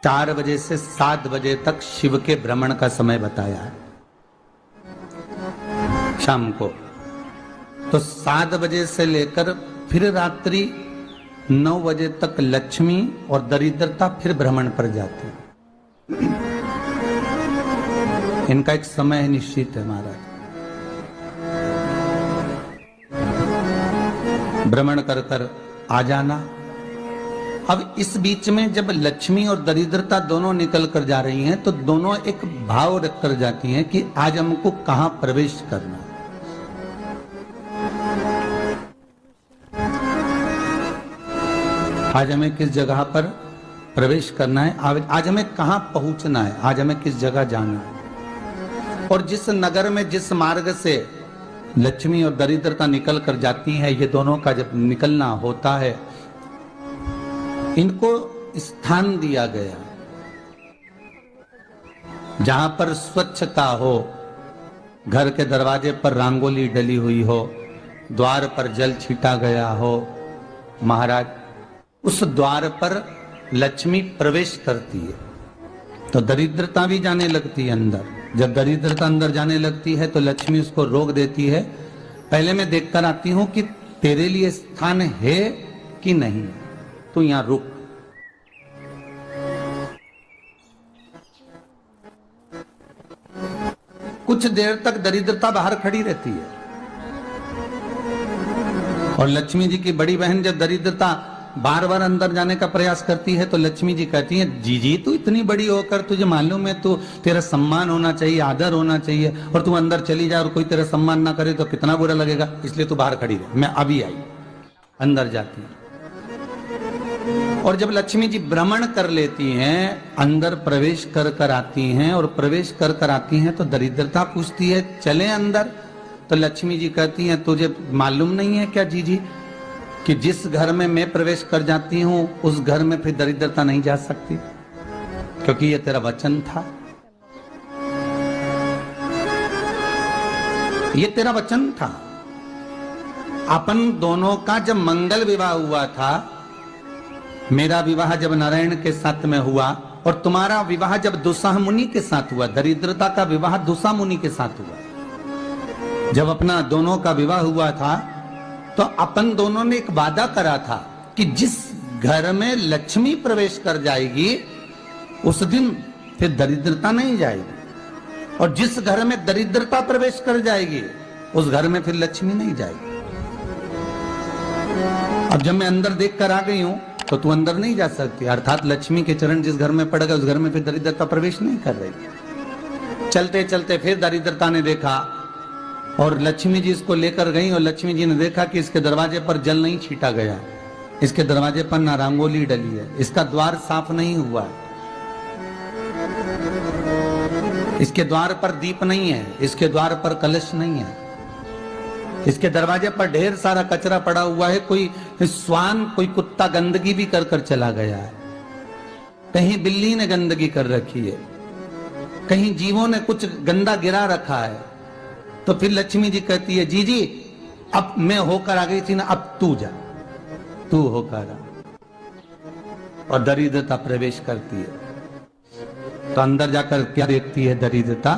4 बजे से 7 बजे तक शिव के भ्रमण का समय बताया है शाम को। तो 7 बजे से लेकर फिर रात्रि 9 बजे तक लक्ष्मी और दरिद्रता फिर भ्रमण पर जाती है। इनका एक समय निश्चित है महाराज। भ्रमण कर कर आ जाना। अब इस बीच में जब लक्ष्मी और दरिद्रता दोनों निकल कर जा रही हैं तो दोनों एक भाव रख कर जाती हैं कि आज हमको कहां प्रवेश करना है। आज हमें किस जगह पर प्रवेश करना है, आज हमें कहां पहुंचना है, आज हमें किस जगह जाना है। और जिस नगर में जिस मार्ग से लक्ष्मी और दरिद्रता निकल कर जाती है, ये दोनों का जब निकलना होता है, इनको स्थान दिया गया जहां पर स्वच्छता हो, घर के दरवाजे पर रंगोली डली हुई हो, द्वार पर जल छीटा गया हो। महाराज उस द्वार पर लक्ष्मी प्रवेश करती है तो दरिद्रता भी जाने लगती है अंदर। जब दरिद्रता अंदर जाने लगती है तो लक्ष्मी उसको रोक देती है। पहले मैं देखकर आती हूं कि तेरे लिए स्थान है कि नहीं, तू यहां रुक। कुछ देर तक दरिद्रता बाहर खड़ी रहती है और लक्ष्मी जी की बड़ी बहन जब दरिद्रता बार बार अंदर जाने का प्रयास करती है तो लक्ष्मी जी कहती हैं, जीजी तू इतनी बड़ी होकर तुझे मालूम है तू तेरा सम्मान होना चाहिए, आदर होना चाहिए, और तू अंदर चली जाए और कोई तेरा सम्मान ना करे तो कितना बुरा लगेगा, इसलिए तू बाहर खड़ी रहे। मैं अभी आई। अंदर जाती है और जब लक्ष्मी जी भ्रमण कर लेती हैं, अंदर प्रवेश कर कर आती हैं और प्रवेश कर कर आती हैं तो दरिद्रता पूछती है चले अंदर। तो लक्ष्मी जी कहती हैं, तुझे मालूम नहीं है क्या जीजी कि जिस घर में मैं प्रवेश कर जाती हूं उस घर में फिर दरिद्रता नहीं जा सकती, क्योंकि ये तेरा वचन था, ये तेरा वचन था। अपन दोनों का जब मंगल विवाह हुआ था, मेरा विवाह जब नारायण के साथ में हुआ और तुम्हारा विवाह जब दुस्साह मुनि के साथ हुआ, दरिद्रता का विवाह दुस्साह मुनि के साथ हुआ। जब अपना दोनों का विवाह हुआ था तो अपन दोनों ने एक वादा करा था कि जिस घर में लक्ष्मी प्रवेश कर जाएगी उस दिन फिर दरिद्रता नहीं जाएगी, और जिस घर में दरिद्रता प्रवेश कर जाएगी उस घर में फिर लक्ष्मी नहीं जाएगी। अब जब मैं अंदर देख कर आ गई हूं तो तू अंदर नहीं जा सकती, अर्थात लक्ष्मी के चरण जिस घर में पड़ गए उस घर में फिर दरिद्रता प्रवेश नहीं कर रही। चलते चलते फिर दरिद्रता ने देखा और लक्ष्मी जी इसको लेकर गई और लक्ष्मी जी ने देखा कि इसके दरवाजे पर जल नहीं छीटा गया, इसके दरवाजे पर ना रंगोली डली है, इसका द्वार साफ नहीं हुआ, इसके द्वार पर दीप नहीं है, इसके द्वार पर कलश नहीं है, इसके दरवाजे पर ढेर सारा कचरा पड़ा हुआ है, कोई श्वान कोई कुत्ता गंदगी भी कर कर चला गया है, कहीं बिल्ली ने गंदगी कर रखी है, कहीं जीवों ने कुछ गंदा गिरा रखा है। तो फिर लक्ष्मी जी कहती है, जी जी अब मैं होकर आ गई थी ना, अब तू जा, तू होकर आ। और दरिद्रता प्रवेश करती है तो अंदर जाकर क्या देखती है दरिद्रता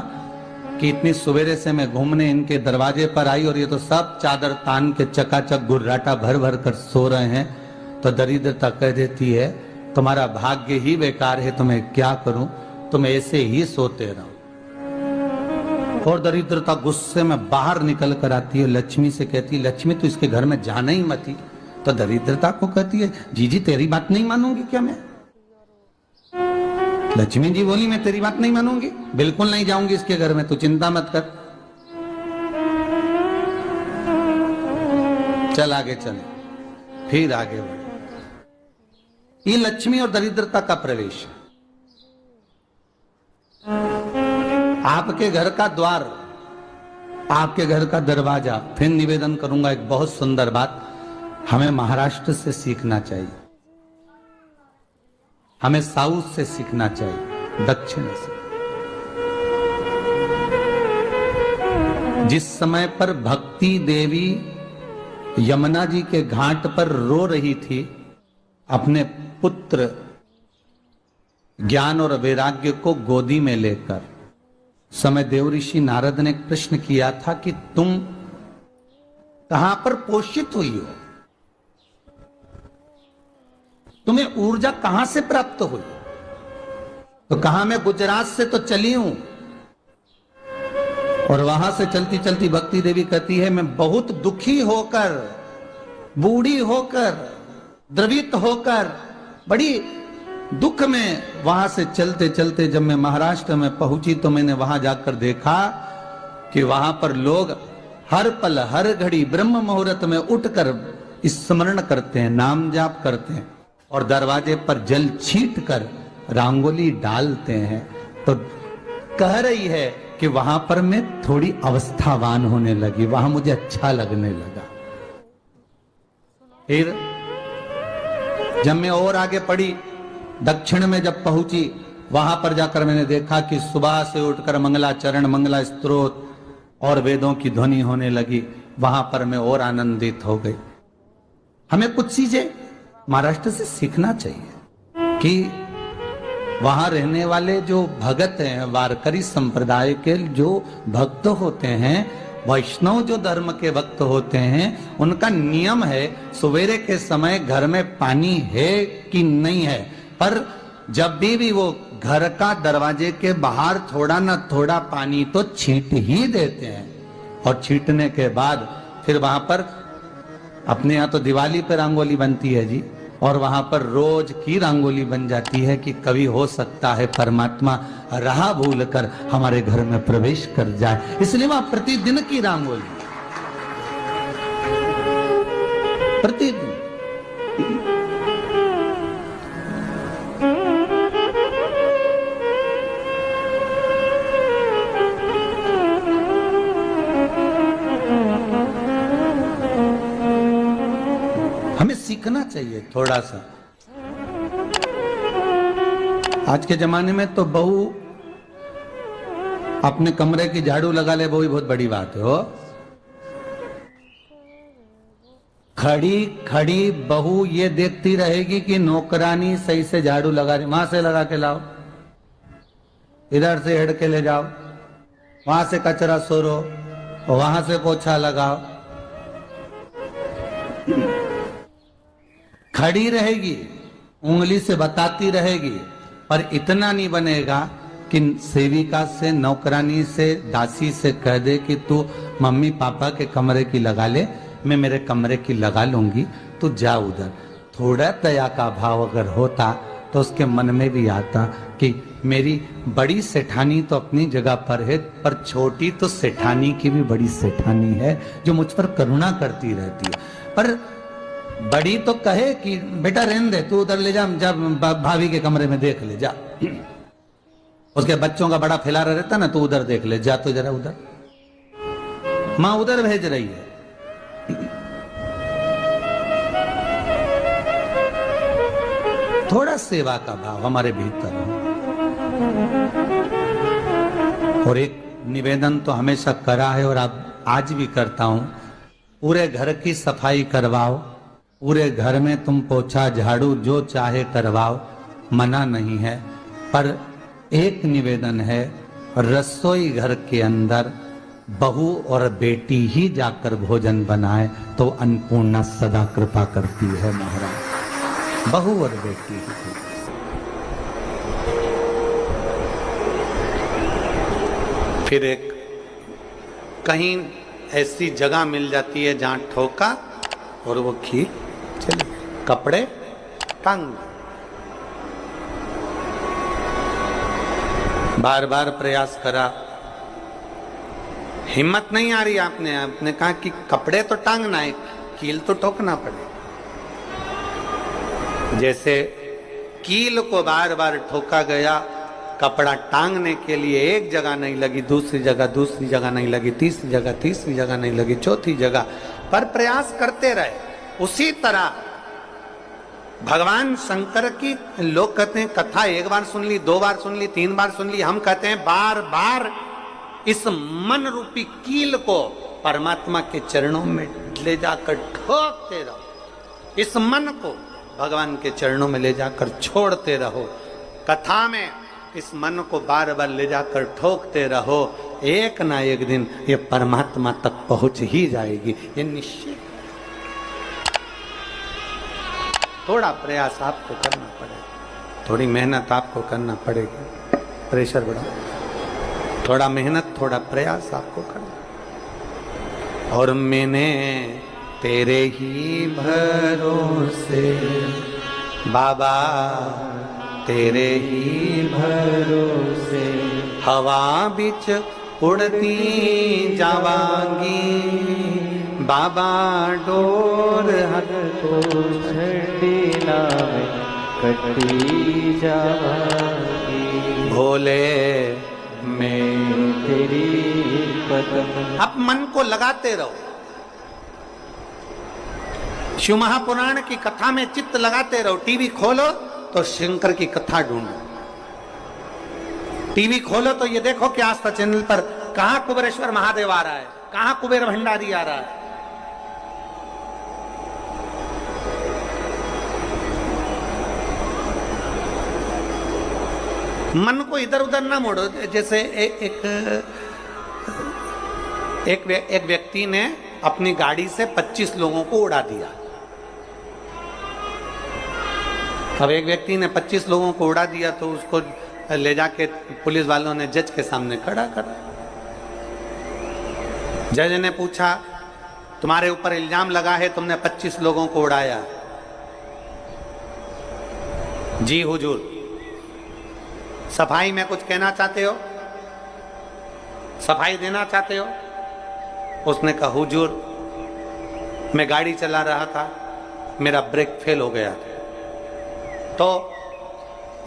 कि इतनी सवेरे से मैं घूमने इनके दरवाजे पर आई और ये तो सब चादर तान के चकाचक गुर्राटा भर भर कर सो रहे हैं। तो दरिद्रता कह देती है, तुम्हारा भाग्य ही बेकार है, तो मैं क्या करूं, तुम ऐसे ही सोते रहो। और दरिद्रता गुस्से में बाहर निकल कर आती है, लक्ष्मी से कहती है, लक्ष्मी तू इसके घर में जाना ही मत ही। तो दरिद्रता को कहती है, जीजी तेरी बात नहीं मानूंगी क्या मैं? लक्ष्मी जी बोली, मैं तेरी बात नहीं मानूंगी, बिल्कुल नहीं जाऊंगी इसके घर में, तू चिंता मत कर, चल आगे चले। फिर आगे बढ़े। ये लक्ष्मी और दरिद्रता का प्रवेश है। आपके घर का द्वार, आपके घर का दरवाजा। फिर निवेदन करूंगा एक बहुत सुंदर बात, हमें महाराष्ट्र से सीखना चाहिए, हमें साउथ से सीखना चाहिए, दक्षिण से। जिस समय पर भक्ति देवी यमुना जी के घाट पर रो रही थी अपने पुत्र ज्ञान और वैराग्य को गोदी में लेकर समय देव ऋषि नारद ने एक प्रश्न किया था कि तुम कहां पर पोषित हुई हो, तुम्हें ऊर्जा कहां से प्राप्त हुई? तो कहा मैं गुजरात से तो चली हूं। और वहां से चलती चलती भक्ति देवी कहती है मैं बहुत दुखी होकर, बूढ़ी होकर, द्रवित होकर, बड़ी दुख में वहां से चलते चलते जब मैं महाराष्ट्र में पहुंची तो मैंने वहां जाकर देखा कि वहां पर लोग हर पल हर घड़ी ब्रह्म मुहूर्त में उठकर स्मरण करते हैं, नाम जाप करते हैं और दरवाजे पर जल छीट कर रंगोली डालते हैं। तो कह रही है कि वहां पर मैं थोड़ी अवस्थावान होने लगी, वहां मुझे अच्छा लगने लगा। फिर जब मैं और आगे पढ़ी, दक्षिण में जब पहुंची, वहां पर जाकर मैंने देखा कि सुबह से उठकर मंगलाचरण, मंगला स्तोत्र और वेदों की ध्वनि होने लगी। वहां पर मैं और आनंदित हो गई। हमें कुछ चीजें महाराष्ट्र से सीखना चाहिए कि वहां रहने वाले जो भगत हैं, वारकरी संप्रदाय के जो भक्त होते हैं, वैष्णव जो धर्म के भक्त होते हैं, उनका नियम है सवेरे के समय घर में पानी है कि नहीं है, पर जब भी वो घर का दरवाजे के बाहर थोड़ा ना थोड़ा पानी तो छींट ही देते हैं। और छींटने के बाद फिर वहां पर अपने यहाँ तो दिवाली पे रंगोली बनती है जी, और वहां पर रोज की रंगोली बन जाती है कि कभी हो सकता है परमात्मा राह भूल कर हमारे घर में प्रवेश कर जाए, इसलिए वहां प्रतिदिन की रंगोली, प्रतिदिन। हमें सीखना चाहिए थोड़ा सा। आज के जमाने में तो बहू अपने कमरे की झाड़ू लगा ले, वो भी बहुत बड़ी बात है। हो खड़ी खड़ी बहू ये देखती रहेगी कि नौकरानी सही से झाड़ू लगा रही, वहां से लगा के लाओ, इधर से हेड के ले जाओ, वहां से कचरा सोरो, वहां से पोछा लगाओ। खड़ी रहेगी, उंगली से बताती रहेगी, पर इतना नहीं बनेगा कि सेविका से, नौकरानी से, दासी से कह दे कि तू मम्मी पापा के कमरे की लगा ले, मैं मेरे कमरे की लगा लूंगी, तू जा उधर। थोड़ा दया का भाव अगर होता तो उसके मन में भी आता कि मेरी बड़ी सेठानी तो अपनी जगह पर है, पर छोटी तो सेठानी की भी बड़ी सेठानी है जो मुझ पर करुणा करती रहती है। पर बड़ी तो कहे कि बेटा रहने दे, तू उधर ले जा, जब भाभी के कमरे में देख ले जा, उसके बच्चों का बड़ा फैलारा रहता ना, तू उधर देख ले जा, तो जरा उधर, मां उधर भेज रही है। थोड़ा सेवा का भाव हमारे भीतर हो। और एक निवेदन तो हमेशा करा है और अब आज भी करता हूं, पूरे घर की सफाई करवाओ, पूरे घर में तुम पोछा झाड़ू जो चाहे करवाओ, मना नहीं है। पर एक निवेदन है, रसोई घर के अंदर बहू और बेटी ही जाकर भोजन बनाए तो अन्नपूर्णा सदा कृपा करती है महाराज, बहू और बेटी ही। फिर एक कहीं ऐसी जगह मिल जाती है जहां ठोका और वो खीर चली, कपड़े टांग, बार बार प्रयास करा, हिम्मत नहीं आ रही। आपने कहा कि कपड़े तो टांगना है, कील तो ठोकना पड़े। जैसे कील को बार बार ठोका गया, कपड़ा टांगने के लिए एक जगह नहीं लगी, दूसरी जगह नहीं लगी, तीसरी जगह नहीं लगी, चौथी जगह पर प्रयास करते रहे। उसी तरह भगवान शंकर की, लोग कहते हैं कथा एक बार सुन ली, 2 बार सुन ली, 3 बार सुन ली, हम कहते हैं बार बार इस मन रूपी कील को परमात्मा के चरणों में ले जाकर ठोकते रहो, इस मन को भगवान के चरणों में ले जाकर छोड़ते रहो, कथा में इस मन को बार बार ले जाकर ठोकते रहो, एक ना एक दिन ये परमात्मा तक पहुंच ही जाएगी, ये निश्चित। थोड़ा प्रयास आपको करना पड़ेगा, थोड़ी मेहनत आपको करना पड़ेगी, प्रेशर बढ़ा, थोड़ा मेहनत थोड़ा प्रयास आपको करना। और मैंने तेरे ही भरोसे बाबा, तेरे ही भरोसे हवा बिच उड़ती जावांगी बाबा, डोर हर को छड़ी नावे कटी जावांगी भोले मैं तेरी कदम। अब मन को लगाते रहो, शिव महापुराण की कथा में चित्त लगाते रहो। टीवी खोलो तो शंकर की कथा ढूंढो, टीवी खोलो तो ये देखो कि आस्था चैनल पर कहां कुबेरेश्वर महादेव आ रहा है, कहां कुबेर भंडारी आ रहा है। मन को इधर उधर ना मोड़ो। जैसे एक व्यक्ति ने अपनी गाड़ी से 25 लोगों को उड़ा दिया। अब एक व्यक्ति ने 25 लोगों को उड़ा दिया तो उसको ले जाके पुलिस वालों ने जज के सामने खड़ा करा। जज ने पूछा, तुम्हारे ऊपर इल्जाम लगा है तुमने 25 लोगों को उड़ाया। जी हुजूर। सफाई में कुछ कहना चाहते हो, सफाई देना चाहते हो? उसने कहा, हुजूर मैं गाड़ी चला रहा था, मेरा ब्रेक फेल हो गया था, तो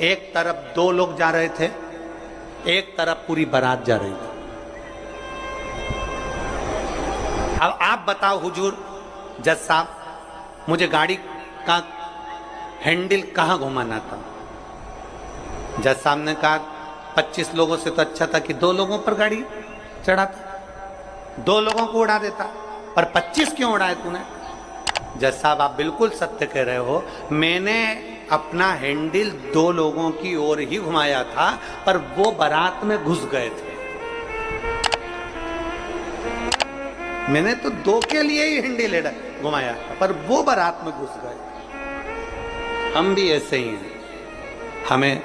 एक तरफ 2 लोग जा रहे थे, एक तरफ पूरी बारात जा रही थी। अब आप बताओ हुजूर, जज साहब मुझे गाड़ी का हैंडल कहां घुमाना था? जज साहब ने कहा 25 लोगों से तो अच्छा था कि 2 लोगों पर गाड़ी चढ़ाता, 2 लोगों को उड़ा देता, पर 25 क्यों उड़ाए तूने? जज साहब आप बिल्कुल सत्य कह रहे हो, मैंने अपना हैंडल 2 लोगों की ओर ही घुमाया था, पर वो बारात में घुस गए थे। मैंने तो 2 के लिए ही हैंडल घुमाया था, पर वो बारात में घुस गए। हम भी ऐसे ही हैं, हमें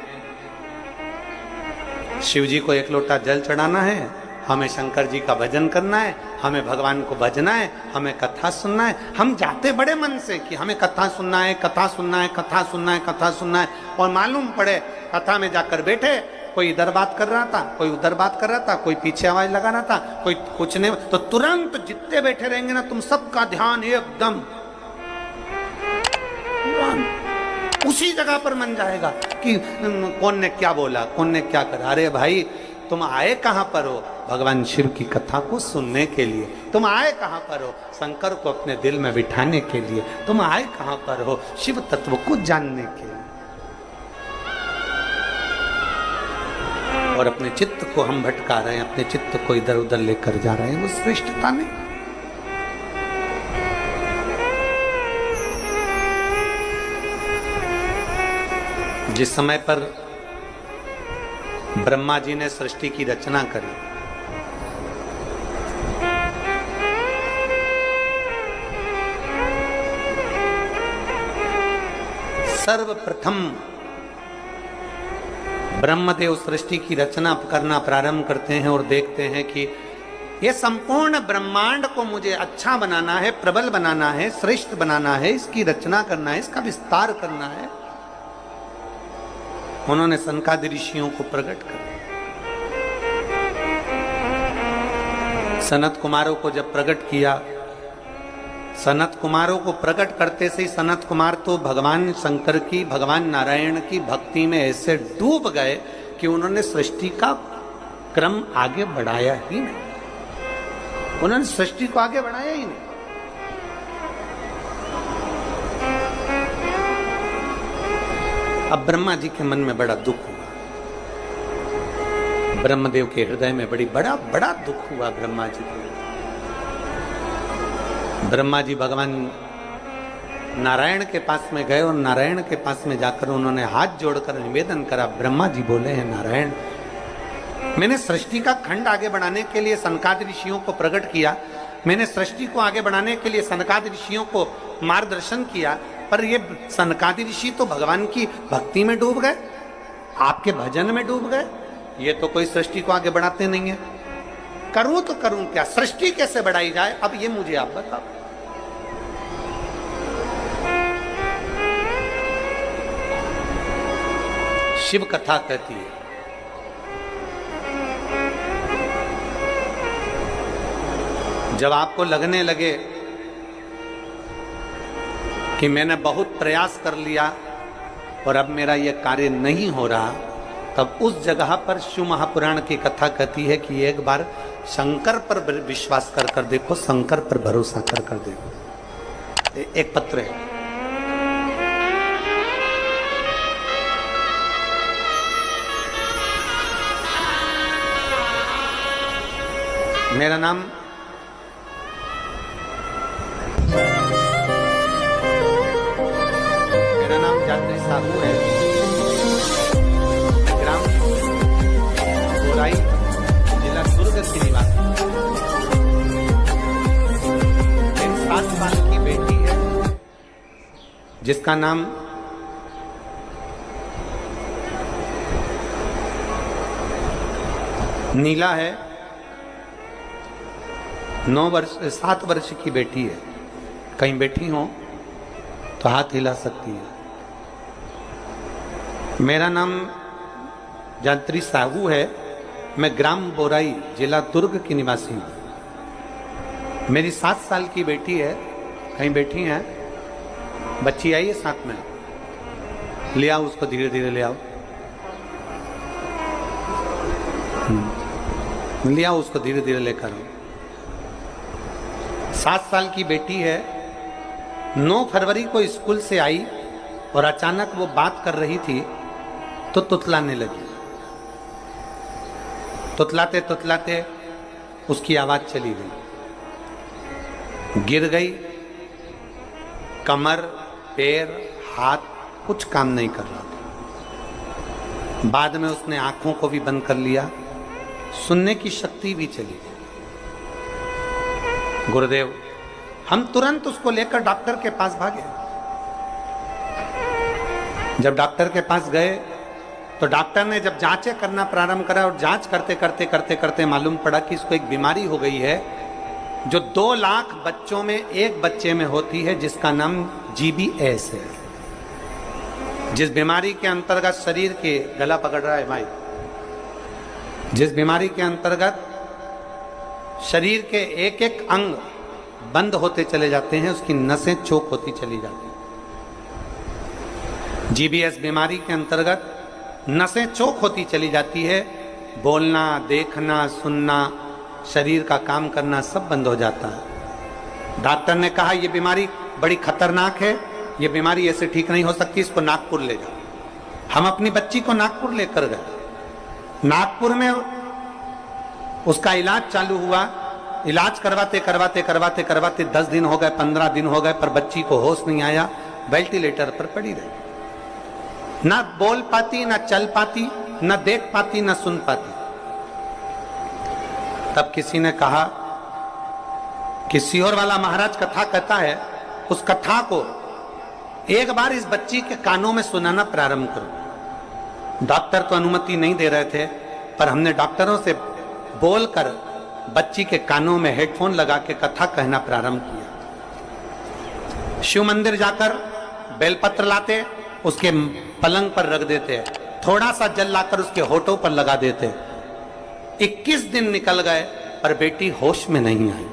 शिव जी को 1 लोटा जल चढ़ाना है, हमें शंकर जी का भजन करना है, हमें भगवान को भजना है, हमें कथा सुनना है। हम जाते बड़े मन से कि हमें कथा सुनना है, कथा सुनना है, कथा सुनना है, कथा सुनना है, और मालूम पड़े कथा में जाकर बैठे, कोई इधर बात कर रहा था, कोई उधर बात कर रहा था, कोई पीछे आवाज लगा रहा था, कोई कुछ नहीं, तो तुरंत जितने बैठे रहेंगे ना, तुम सबका ध्यान एकदम उसी जगह पर मन जाएगा कि कौन ने क्या बोला, कौन ने क्या करा। अरे भाई तुम आए कहां पर हो? भगवान शिव की कथा को सुनने के लिए। तुम आए कहां पर हो? शंकर को अपने दिल में बिठाने के लिए। तुम आए कहां पर हो? शिव तत्व को जानने के लिए। और अपने चित्त को हम भटका रहे हैं, अपने चित्त को इधर उधर लेकर जा रहे हैं, वो श्रेष्ठता नहीं। जिस समय पर ब्रह्मा जी ने सृष्टि की रचना करी, सर्वप्रथम ब्रह्मदेव सृष्टि की रचना करना प्रारंभ करते हैं और देखते हैं कि यह संपूर्ण ब्रह्मांड को मुझे अच्छा बनाना है, प्रबल बनाना है, श्रेष्ठ बनाना है, इसकी रचना करना है, इसका विस्तार करना है। उन्होंने सनकादि ऋषियों को प्रकट कर, सनत कुमारों को जब प्रकट किया, सनत कुमारों को प्रकट करते से ही सनत कुमार तो भगवान शंकर की, भगवान नारायण की भक्ति में ऐसे डूब गए कि उन्होंने सृष्टि का क्रम आगे बढ़ाया ही नहीं। उन्होंने सृष्टि को आगे बढ़ाया ही नहीं। अब ब्रह्मा जी के मन में बड़ा दुख हुआ, ब्रह्मदेव के हृदय में बड़ा दुख हुआ ब्रह्मा जी को। ब्रह्मा जी भगवान नारायण के पास में गए और नारायण के पास में जाकर उन्होंने हाथ जोड़कर निवेदन करा। ब्रह्मा जी बोले हैं, नारायण, मैंने सृष्टि का खंड आगे बढ़ाने के लिए सनकादि ऋषियों को प्रकट किया, मैंने सृष्टि को आगे बढ़ाने के लिए सनकादि ऋषियों को मार्गदर्शन किया, पर ये सनकादि ऋषि तो भगवान की भक्ति में डूब गए, आपके भजन में डूब गए, ये तो कोई सृष्टि को आगे बढ़ाते नहीं है। करूं तो करूं क्या, सृष्टि कैसे बढ़ाई जाए, अब ये मुझे आप बताओ। शिव कथा कहती है, जब आपको लगने लगे कि मैंने बहुत प्रयास कर लिया और अब मेरा यह कार्य नहीं हो रहा, तब उस जगह पर शिव महापुराण की कथा कहती है कि एक बार शंकर पर विश्वास कर कर देखो, शंकर पर भरोसा कर कर देखो। एक पत्र है, मेरा नाम जात्री साहू है, ग्राम बोराई, जिला दुर्ग की निवासी। एक 7 साल की बेटी है जिसका नाम नीला है। 7 वर्ष की बेटी है। कहीं बैठी हो तो हाथ हिला सकती है। मेरा नाम जात्री साहू है, मैं ग्राम बोराई, जिला दुर्ग की निवासी हूँ। मेरी 7 साल की बेटी है, कहीं बैठी है, बच्ची आई है साथ में, ले आओ उसको, धीरे धीरे ले आओ, ले आओ उसको, धीरे धीरे लेकर आओ। 7 साल की बेटी है। 9 फरवरी को स्कूल से आई और अचानक वो बात कर रही थी तो तुतलाने लगी। तुतलाते तुतलाते उसकी आवाज चली गई, गिर गई, कमर, पैर, हाथ कुछ काम नहीं कर रहा था। बाद में उसने आंखों को भी बंद कर लिया, सुनने की शक्ति भी चली गई। गुरुदेव, हम तुरंत उसको लेकर डॉक्टर के पास भागे। जब डॉक्टर के पास गए तो डॉक्टर ने जब जांचें करना प्रारंभ करा और जांच करते करते करते करते मालूम पड़ा कि इसको एक बीमारी हो गई है जो 2 लाख बच्चों में एक बच्चे में होती है, जिसका नाम GBS है। जिस बीमारी के अंतर्गत शरीर के, गला पकड़ रहा है भाई, जिस बीमारी के अंतर्गत शरीर के एक एक अंग बंद होते चले जाते हैं, उसकी नसें चोक होती चली जाती हैं। GBS बीमारी के अंतर्गत नसें चोक होती चली जाती है, बोलना, देखना, सुनना, शरीर का काम करना सब बंद हो जाता है। डॉक्टर ने कहा यह बीमारी बड़ी खतरनाक है, ये बीमारी ऐसे ठीक नहीं हो सकती, इसको नागपुर ले जाओ। हम अपनी बच्ची को नागपुर लेकर गए। नागपुर में उसका इलाज चालू हुआ। इलाज करवाते करवाते करवाते करवाते 10 दिन हो गए, 15 दिन हो गए, पर बच्ची को होश नहीं आया, वेंटिलेटर पर पड़ी रही। ना बोल पाती, ना चल पाती, ना देख पाती, ना सुन पाती। तब किसी ने कहा कि सीहोर वाला महाराज कथा कहता है, उस कथा को एक बार इस बच्ची के कानों में सुनाना प्रारंभ करो। डॉक्टर तो अनुमति नहीं दे रहे थे, पर हमने डॉक्टरों से बोलकर बच्ची के कानों में हेडफोन लगा के कथा कहना प्रारंभ किया। शिव मंदिर जाकर बेलपत्र लाते, उसके पलंग पर रख देते, थोड़ा सा जल लाकर उसके होठों पर लगा देते। 21 दिन निकल गए पर बेटी होश में नहीं आई।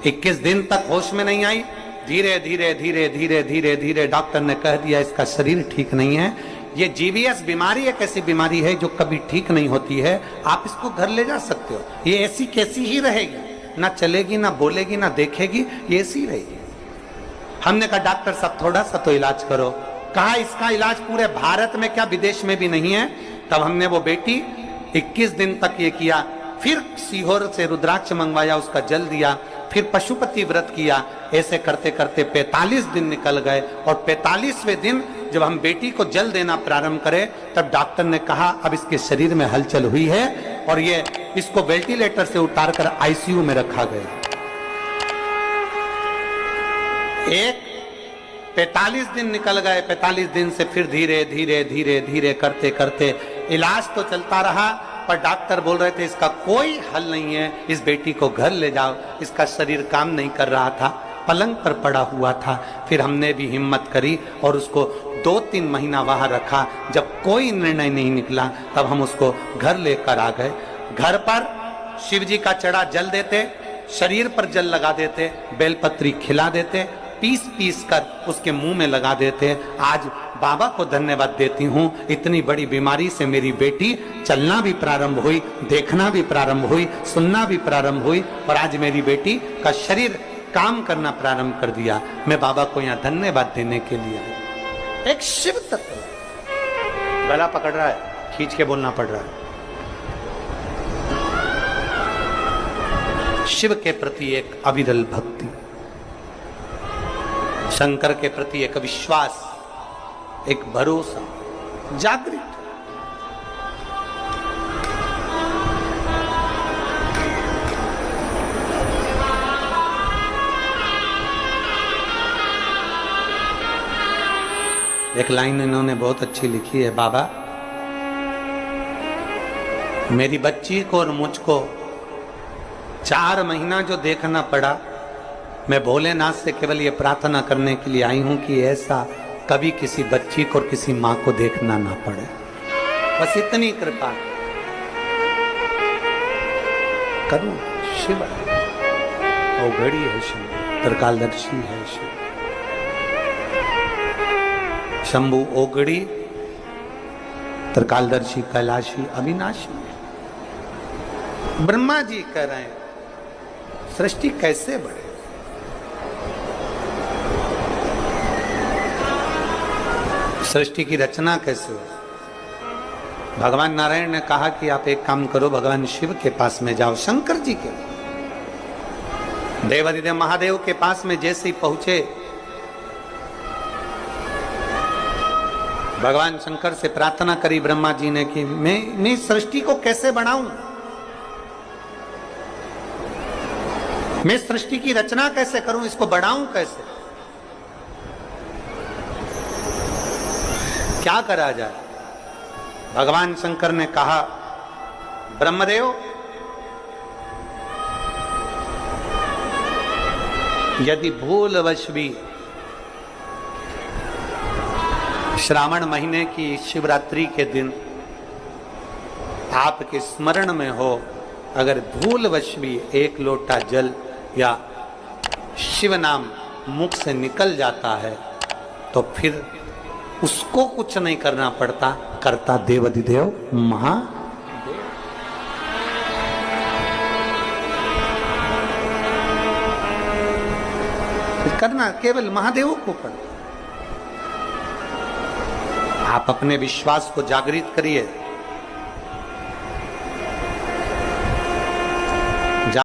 21 दिन तक होश में नहीं आई। धीरे धीरे धीरे धीरे धीरे धीरे डॉक्टर ने कह दिया इसका शरीर ठीक नहीं है, ये GBS बीमारी एक ऐसी बीमारी है जो कभी ठीक नहीं होती है, आप इसको घर ले जा सकते हो, ये ऐसी कैसी ही रहेगी, ना चलेगी, ना बोलेगी, ना देखेगी, ये ऐसी रहेगी। हमने कहा डॉक्टर साहब थोड़ा सा तो इलाज करो। कहा इसका इलाज पूरे भारत में क्या विदेश में भी नहीं है। तब हमने वो बेटी 21 दिन तक ये किया, फिर सीहोर से रुद्राक्ष मंगवाया, उसका जल दिया, फिर पशुपति व्रत किया। ऐसे करते करते 45 दिन निकल गए और 45वें दिन जब हम बेटी को जल देना प्रारंभ करें तब डॉक्टर ने कहा अब इसके शरीर में हलचल हुई है और ये इसको वेंटिलेटर से उतारकर आईसीयू में रखा गया। एक 45 दिन निकल गए, 45 दिन से फिर धीरे धीरे धीरे धीरे करते करते इलाज तो चलता रहा, पर डॉक्टर बोल रहे थे इसका कोई हल नहीं है, इस बेटी को घर ले जाओ। इसका शरीर काम नहीं कर रहा था, पलंग पर पड़ा हुआ था। फिर हमने भी हिम्मत करी और उसको 2-3 महीना वहां रखा। जब कोई निर्णय नहीं निकला तब हम उसको घर लेकर आ गए। घर पर शिव जी का चढ़ा जल देते, शरीर पर जल लगा देते, बेलपत्री खिला देते, पीस पीस कर उसके मुंह में लगा देते। आज बाबा को धन्यवाद देती हूँ, इतनी बड़ी बीमारी से मेरी बेटी चलना भी प्रारंभ हुई, देखना भी प्रारंभ हुई, सुनना भी प्रारंभ हुई और आज मेरी बेटी का शरीर काम करना प्रारंभ कर दिया। मैं बाबा को यहाँ धन्यवाद देने के लिए आया। एक शिव तत्व गला पकड़ रहा है, खींच के बोलना पड़ रहा है। शिव के प्रति एक अविरल भक्ति, शंकर के प्रति एक विश्वास, एक भरोसा जागृत। एक लाइन इन्होंने बहुत अच्छी लिखी है, बाबा मेरी बच्ची को और मुझको 4 महीना जो देखना पड़ा, मैं भोलेनाथ से केवल ये प्रार्थना करने के लिए आई हूं कि ऐसा कभी किसी बच्ची को और किसी मां को देखना ना पड़े। बस इतनी कृपा करूं। शिव ओघड़ी है, शिव त्रिकालदर्शी है, शिव शंभु ओघड़ी त्रिकालदर्शी कैलाशी अविनाशी। ब्रह्मा जी कह रहे हैं सृष्टि कैसे बढ़े, सृष्टि की रचना कैसे हो। भगवान नारायण ने कहा कि आप एक काम करो, भगवान शिव के पास में जाओ, शंकर जी के देवादिदेव महादेव के पास में जैसे ही पहुंचे, भगवान शंकर से प्रार्थना करी ब्रह्मा जी ने कि मैं सृष्टि को कैसे बनाऊं, मैं सृष्टि की रचना कैसे करूं, इसको बढ़ाऊं कैसे, क्या करा जाए। भगवान शंकर ने कहा ब्रह्मदेव यदि भूलवश भी श्रावण महीने की शिवरात्रि के दिन आपके स्मरण में हो, अगर भूलवश भी 1 लोटा जल या शिव नाम मुख से निकल जाता है तो फिर उसको कुछ नहीं करना पड़ता, करता देवाधिदेव महादेव। करना केवल महादेव को पड़ता। आप अपने विश्वास को जागृत करिए।